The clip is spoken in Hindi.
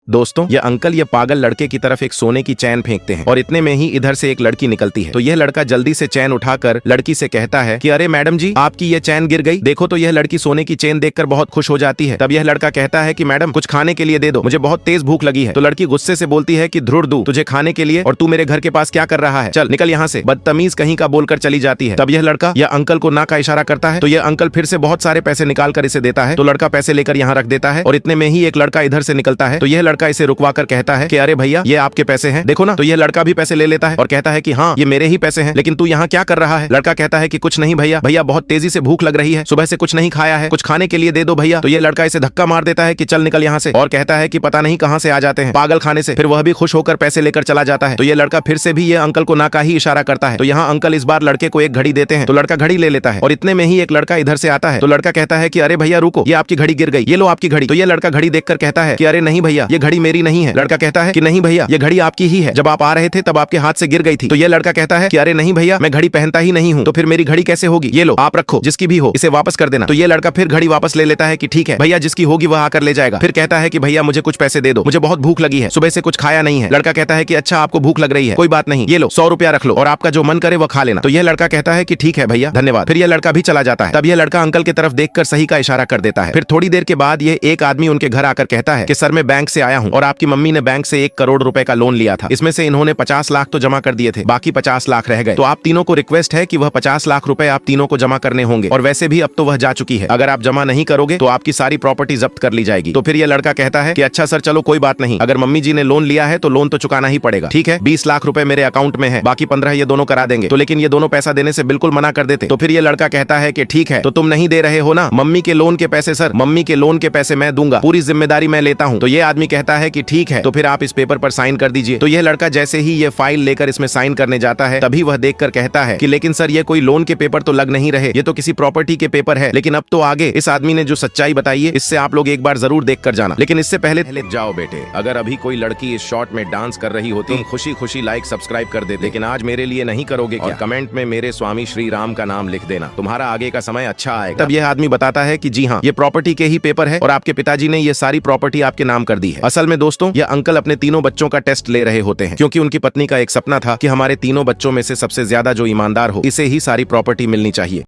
दोस्तों ये अंकल ये पागल लड़के की तरफ एक सोने की चैन फेंकते हैं और इतने में ही इधर से एक लड़की निकलती है। तो यह लड़का जल्दी से चैन उठाकर लड़की से कहता है कि अरे मैडम जी आपकी ये चैन गिर गई। देखो तो यह लड़की सोने की चैन देखकर बहुत खुश हो जाती है। तब यह लड़का कहता है कि मैडम कुछ खाने के लिए दे दो, मुझे बहुत तेज भूख लगी है। तो लड़की गुस्से से बोलती है कि ध्रुर दूं तुझे खाने के लिए, और तू मेरे घर के पास क्या कर रहा है, चल निकल यहाँ से, बदतमीज कहीं का बोलकर चली जाती है। तब यह लड़का यह अंकल को ना का इशारा करता है। तो यह अंकल फिर से बहुत सारे पैसे निकाल कर इसे देता है। तो लड़का पैसे लेकर यहाँ रख देता है और इतने में ही एक लड़का इधर से निकलता है। तो यह लड़का इसे रुकवा कर कहता है कि अरे भैया ये आपके पैसे हैं, देखो ना। तो यह लड़का भी पैसे ले लेता है और कहता है कि हाँ ये मेरे ही पैसे हैं, लेकिन तू यहाँ क्या कर रहा है। लड़का कहता है कि कुछ नहीं भैया, भैया बहुत तेजी से भूख लग रही है, सुबह से कुछ नहीं खाया है, कुछ खाने के लिए दे दो भैया। तो ये लड़का इसे धक्का मार देता है कि चल निकल यहाँ से, और कहता है कि पता नहीं कहाँ से आ जाते हैं पागल खाने से। फिर वह भी खुश होकर पैसे लेकर चला जाता है। तो ये लड़का फिर से भी ये अंकल को ना का ही इशारा करता है। तो यहाँ अंकल इस बार लड़के को एक घड़ी देते हैं। तो लड़का घड़ी ले लेता है और इतने में ही एक लड़का इधर से आता है। तो लड़का कहता है कि अरे भैया रुको, ये आपकी घड़ी गिर गई, ये लो आपकी घड़ी। तो ये लड़का घड़ी देखकर कहता है कि अरे नहीं भैया ये घड़ी मेरी नहीं है। लड़का कहता है कि नहीं भैया ये घड़ी आपकी ही है, जब आप आ रहे थे तब आपके हाथ से गिर गई थी। तो ये लड़का कहता है कि अरे नहीं भैया मैं घड़ी पहनता ही नहीं हूँ, तो फिर मेरी घड़ी कैसे होगी, ये लो आप रखो, जिसकी भी हो इसे वापस कर देना। तो ये लड़का फिर घड़ी वापस ले लेता है कि ठीक है भैया जिसकी होगी वह आकर ले जाएगा। फिर कहता है कि भैया मुझे कुछ पैसे दे दो, मुझे बहुत भूख लगी है, सुबह से कुछ खाया नहीं है। लड़का कहता है कि अच्छा आपको भूख लग रही है, कोई बात नहीं, ये लो 100 रुपया रख लो और आपका जो मन करे वो खा लेना। तो यह लड़का कहता है कि ठीक है भैया धन्यवाद। फिर यह लड़का भी चला जाता है। तब यह लड़का अंकल की तरफ देखकर सही का इशारा कर देता है। फिर थोड़ी देर के बाद ये एक आदमी उनके घर आकर कहता है कि सर मैं बैंक से आया हूँ और आपकी मम्मी ने बैंक से 1 करोड़ रुपए का लोन लिया था, इसमें से इन्होंने 50 लाख तो जमा कर दिए थे, बाकी 50 लाख रह गए। तो आप तीनों को रिक्वेस्ट है कि वह 50 लाख रुपए आप तीनों को जमा करने होंगे, और वैसे भी अब तो वह जा चुकी है, अगर आप जमा नहीं करोगे तो आपकी सारी प्रॉपर्टी जब्त कर ली जाएगी। तो फिर यह लड़का कहता है कि अच्छा सर चलो कोई बात नहीं, अगर मम्मी जी ने लोन लिया है तो लोन तो चुकाना ही पड़ेगा, ठीक है 20 लाख रुपए मेरे अकाउंट में है, बाकी 15 ये दोनों करा देंगे। तो लेकिन ये दोनों पैसा देने से बिल्कुल मना कर देते। तो फिर ये लड़का कहता है कि ठीक है तो तुम नहीं दे रहे हो ना मम्मी के लोन के पैसे, सर मम्मी के लोन के पैसे मैं दूंगा, पूरी जिम्मेदारी मैं लेता हूँ। तो ये आदमी कहता है कि ठीक है तो फिर आप इस पेपर पर साइन कर दीजिए। तो यह लड़का जैसे ही ये फाइल लेकर इसमें साइन करने जाता है तभी वह देखकर कहता है कि लेकिन सर ये कोई लोन के पेपर तो लग नहीं रहे, ये तो किसी प्रॉपर्टी के पेपर है। लेकिन अब तो आगे इस आदमी ने जो सच्चाई बताई है इससे आप लोग एक बार जरूर देख कर जाना, लेकिन इससे पहले जाओ बेटे, अगर अभी कोई लड़की इस शॉट में डांस कर रही होती खुशी खुशी लाइक सब्सक्राइब कर देते, लेकिन आज मेरे लिए नहीं करोगे क्या? और कमेंट में मेरे स्वामी श्री राम का नाम लिख देना, तुम्हारा आगे का समय अच्छा आएगा। तब यह आदमी बताता है कि जी हाँ ये प्रॉपर्टी के ही पेपर है और आपके पिताजी ने ये सारी प्रॉपर्टी आपके नाम कर दी है। असल में दोस्तों यह अंकल अपने तीनों बच्चों का टेस्ट ले रहे होते हैं, क्योंकि उनकी पत्नी का एक सपना था कि हमारे तीनों बच्चों में से सबसे ज्यादा जो ईमानदार हो इसे ही सारी प्रॉपर्टी मिलनी चाहिए।